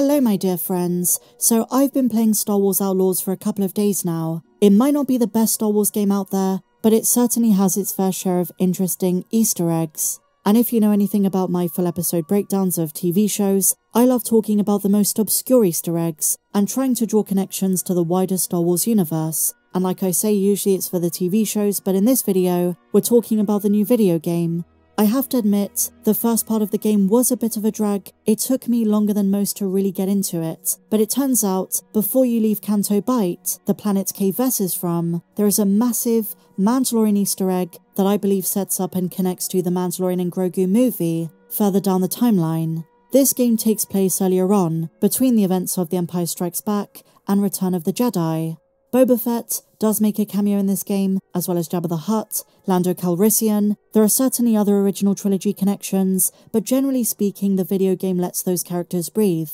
Hello my dear friends, so I've been playing Star Wars Outlaws for a couple of days now. It might not be the best Star Wars game out there, but it certainly has its fair share of interesting Easter eggs. And if you know anything about my full episode breakdowns of TV shows, I love talking about the most obscure Easter eggs and trying to draw connections to the wider Star Wars universe. And like I say, usually it's for the TV shows, but in this video, we're talking about the new video game. I have to admit, the first part of the game was a bit of a drag. It took me longer than most to really get into it, but it turns out, before you leave Canto Bight, the planet Kay Vess is from, there is a massive Mandalorian Easter egg that I believe sets up and connects to the Mandalorian and Grogu movie further down the timeline. This game takes place earlier on, between the events of The Empire Strikes Back and Return of the Jedi. Boba Fett does make a cameo in this game, as well as Jabba the Hutt, Lando Calrissian. There are certainly other original trilogy connections, but generally speaking, the video game lets those characters breathe.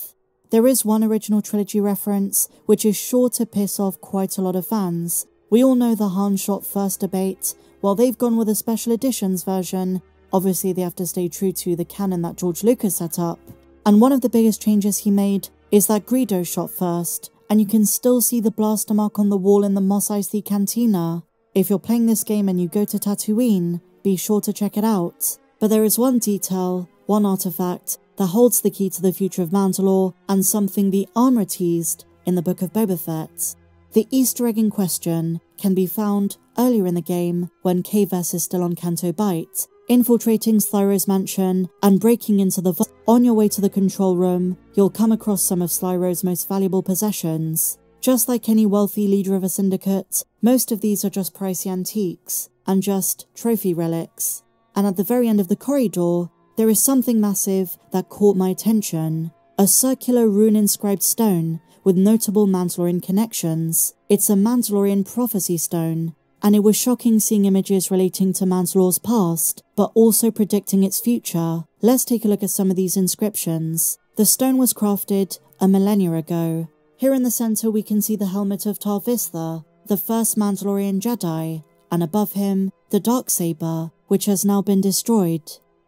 There is one original trilogy reference, which is sure to piss off quite a lot of fans. We all know the Han shot first debate. While they've gone with a special editions version, obviously they have to stay true to the canon that George Lucas set up. And one of the biggest changes he made is that Greedo shot first, and you can still see the blaster mark on the wall in the Mos Eisley Cantina. If you're playing this game and you go to Tatooine, be sure to check it out. But there is one detail, one artifact, that holds the key to the future of Mandalore, and something the armor teased in the Book of Boba Fett. The Easter egg in question can be found earlier in the game when Kay Vess is still on Canto Bight, infiltrating Slyro's mansion and breaking into the vault. On your way to the control room, you'll come across some of Slyro's most valuable possessions. Just like any wealthy leader of a syndicate, most of these are just pricey antiques and just trophy relics. And at the very end of the corridor, there is something massive that caught my attention. A circular rune-inscribed stone with notable Mandalorian connections. It's a Mandalorian prophecy stone, and it was shocking seeing images relating to Mandalore's past, but also predicting its future. Let's take a look at some of these inscriptions. The stone was crafted a millennia ago. Here in the center we can see the helmet of Tar Vizsla, the first Mandalorian Jedi, and above him, the Darksaber, which has now been destroyed.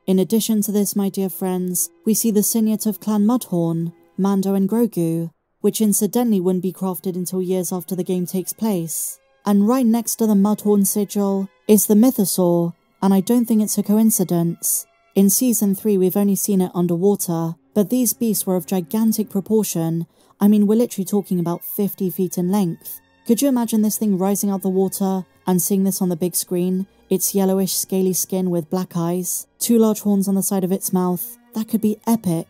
In addition to this, my dear friends, we see the signet of Clan Mudhorn, Mando and Grogu, which incidentally wouldn't be crafted until years after the game takes place. And right next to the Mudhorn sigil is the Mythosaur, and I don't think it's a coincidence. In Season 3 we've only seen it underwater, but these beasts were of gigantic proportion. I mean, we're literally talking about 50 feet in length. Could you imagine this thing rising out the water and seeing this on the big screen? Its yellowish scaly skin with black eyes, 2 large horns on the side of its mouth. That could be epic.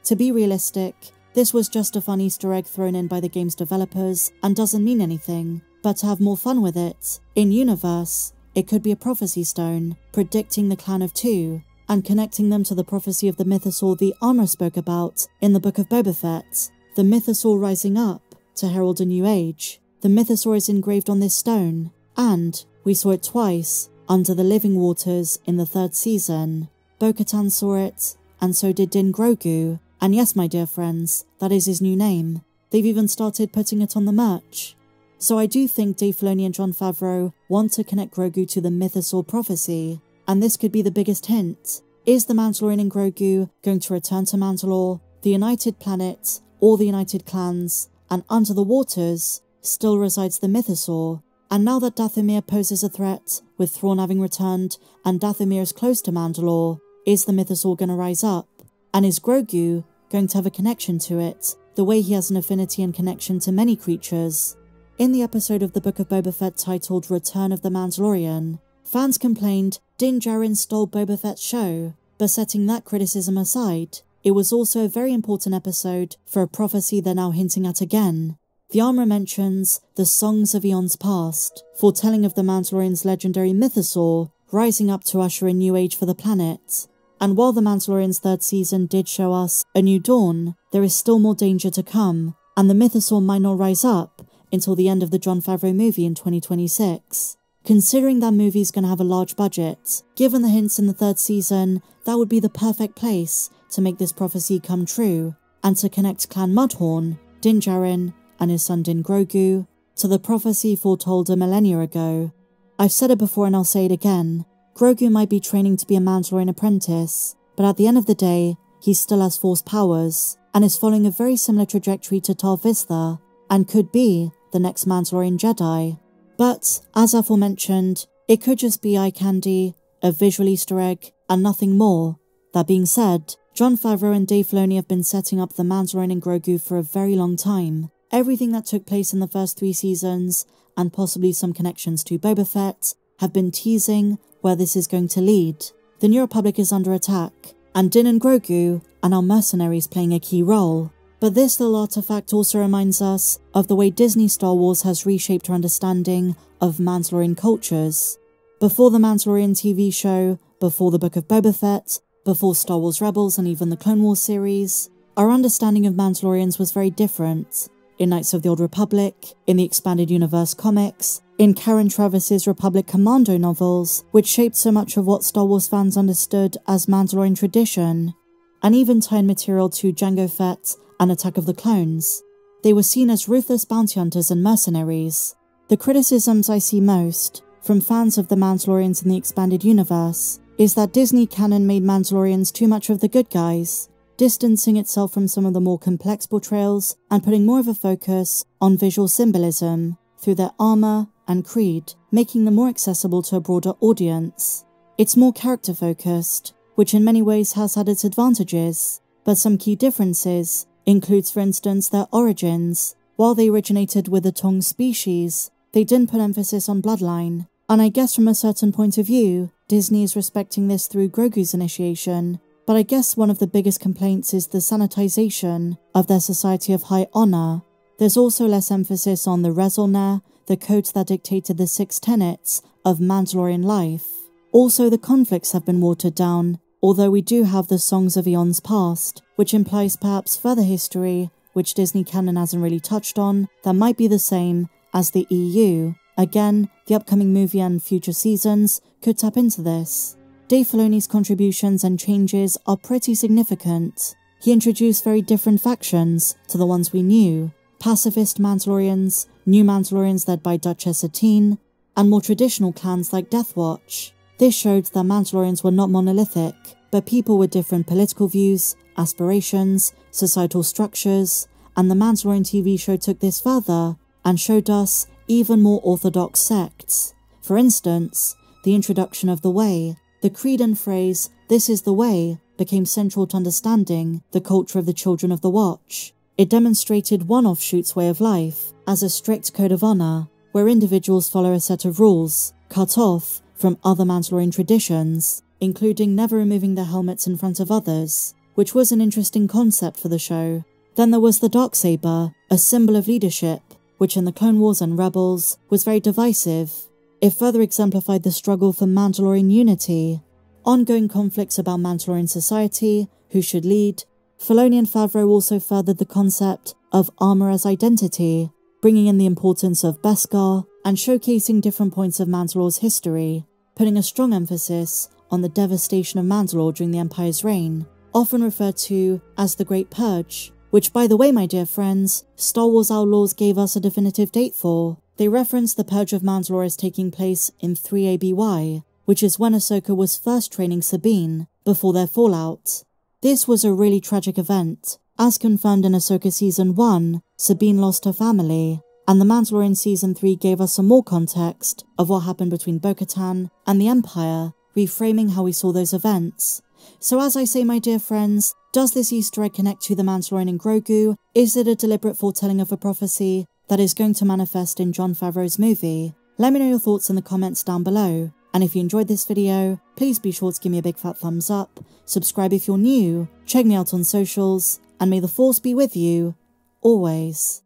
To be realistic, this was just a fun Easter egg thrown in by the game's developers and doesn't mean anything. But to have more fun with it, in universe, it could be a prophecy stone, predicting the clan of 2, and connecting them to the prophecy of the Mythosaur the armor spoke about in the Book of Boba Fett. The Mythosaur rising up to herald a new age. The Mythosaur is engraved on this stone, and we saw it twice under the Living Waters in the 3rd season. Bo-Katan saw it, and so did Din Grogu. And yes, my dear friends, that is his new name. They've even started putting it on the merch. So I do think Dave Filoni and Jon Favreau want to connect Grogu to the Mythosaur prophecy, and this could be the biggest hint. Is the Mandalorian and Grogu going to return to Mandalore, the United Planet, or the United Clans, and under the waters still resides the Mythosaur? And now that Dathomir poses a threat, with Thrawn having returned, and Dathomir is close to Mandalore, is the Mythosaur going to rise up? And is Grogu going to have a connection to it, the way he has an affinity and connection to many creatures? In the episode of the Book of Boba Fett titled Return of the Mandalorian, fans complained Din Djarin stole Boba Fett's show, but setting that criticism aside, it was also a very important episode for a prophecy they're now hinting at again. The armor mentions the songs of eons past, foretelling of the Mandalorian's legendary Mythosaur rising up to usher a new age for the planet. And while the Mandalorian's 3rd season did show us a new dawn, there is still more danger to come, and the Mythosaur might not rise up until the end of the Jon Favreau movie in 2026. Considering that movie's gonna have a large budget, given the hints in the 3rd season, that would be the perfect place to make this prophecy come true, and to connect Clan Mudhorn, Din Djarin, and his son Din Grogu, to the prophecy foretold a millennia ago. I've said it before and I'll say it again, Grogu might be training to be a Mandalorian apprentice, but at the end of the day, he still has Force powers, and is following a very similar trajectory to Tar Vizsla, and could be the next Mandalorian Jedi. But, as aforementioned, it could just be eye candy, a visual Easter egg, and nothing more. That being said, Jon Favreau and Dave Filoni have been setting up the Mandalorian and Grogu for a very long time. Everything that took place in the first 3 seasons, and possibly some connections to Boba Fett, have been teasing where this is going to lead. The New Republic is under attack, and Din and Grogu are now mercenaries playing a key role. But this little artifact also reminds us of the way Disney Star Wars has reshaped our understanding of Mandalorian cultures. Before the Mandalorian TV show, before the Book of Boba Fett, before Star Wars Rebels and even the Clone Wars series, our understanding of Mandalorians was very different. In Knights of the Old Republic, in the Expanded Universe comics, in Karen Travis's Republic Commando novels, which shaped so much of what Star Wars fans understood as Mandalorian tradition, and even tying material to Jango Fett and Attack of the Clones. They were seen as ruthless bounty hunters and mercenaries. The criticisms I see most, from fans of the Mandalorians in the Expanded Universe, is that Disney canon made Mandalorians too much of the good guys, distancing itself from some of the more complex portrayals and putting more of a focus on visual symbolism through their armor and creed, making them more accessible to a broader audience. It's more character-focused, which in many ways has had its advantages, but some key differences includes, for instance, their origins. While they originated with the Tong species, they didn't put emphasis on bloodline, and I guess from a certain point of view, Disney is respecting this through Grogu's initiation. But I guess one of the biggest complaints is the sanitization of their society of high honor. There's also less emphasis on the Rezolner, the codes that dictated the 6 tenets of Mandalorian life. Also, the conflicts have been watered down, although we do have the Songs of Eons Past, which implies perhaps further history, which Disney canon hasn't really touched on, that might be the same as the EU. Again, the upcoming movie and future seasons could tap into this. Dave Filoni's contributions and changes are pretty significant. He introduced very different factions to the ones we knew: pacifist Mandalorians, new Mandalorians led by Duchess Satine, and more traditional clans like Death Watch. This showed that Mandalorians were not monolithic, but people with different political views, aspirations, societal structures, and the Mandalorian TV show took this further and showed us even more orthodox sects. For instance, the introduction of the Way. The creed and phrase, "This is the way," became central to understanding the culture of the Children of the Watch. It demonstrated one offshoot's way of life as a strict code of honor, where individuals follow a set of rules, cut off from other Mandalorian traditions, including never removing their helmets in front of others, which was an interesting concept for the show. Then there was the Darksaber, a symbol of leadership, which in the Clone Wars and Rebels was very divisive. It further exemplified the struggle for Mandalorian unity. Ongoing conflicts about Mandalorian society, who should lead. Filoni and Favreau also furthered the concept of armor as identity, bringing in the importance of Beskar and showcasing different points of Mandalore's history, putting a strong emphasis on the devastation of Mandalore during the Empire's reign, often referred to as the Great Purge, which, by the way, my dear friends, Star Wars Outlaws gave us a definitive date for. They reference the Purge of Mandalore as taking place in 3 ABY, which is when Ahsoka was first training Sabine, before their fallout. This was a really tragic event. As confirmed in Ahsoka Season 1, Sabine lost her family, and The Mandalorian Season 3 gave us some more context of what happened between Bo-Katan and the Empire, reframing how we saw those events. So as I say, my dear friends, does this Easter egg connect to The Mandalorian and Grogu? Is it a deliberate foretelling of a prophecy that is going to manifest in Jon Favreau's movie? Let me know your thoughts in the comments down below. And if you enjoyed this video, please be sure to give me a big fat thumbs up, subscribe if you're new, check me out on socials, and may the Force be with you, always.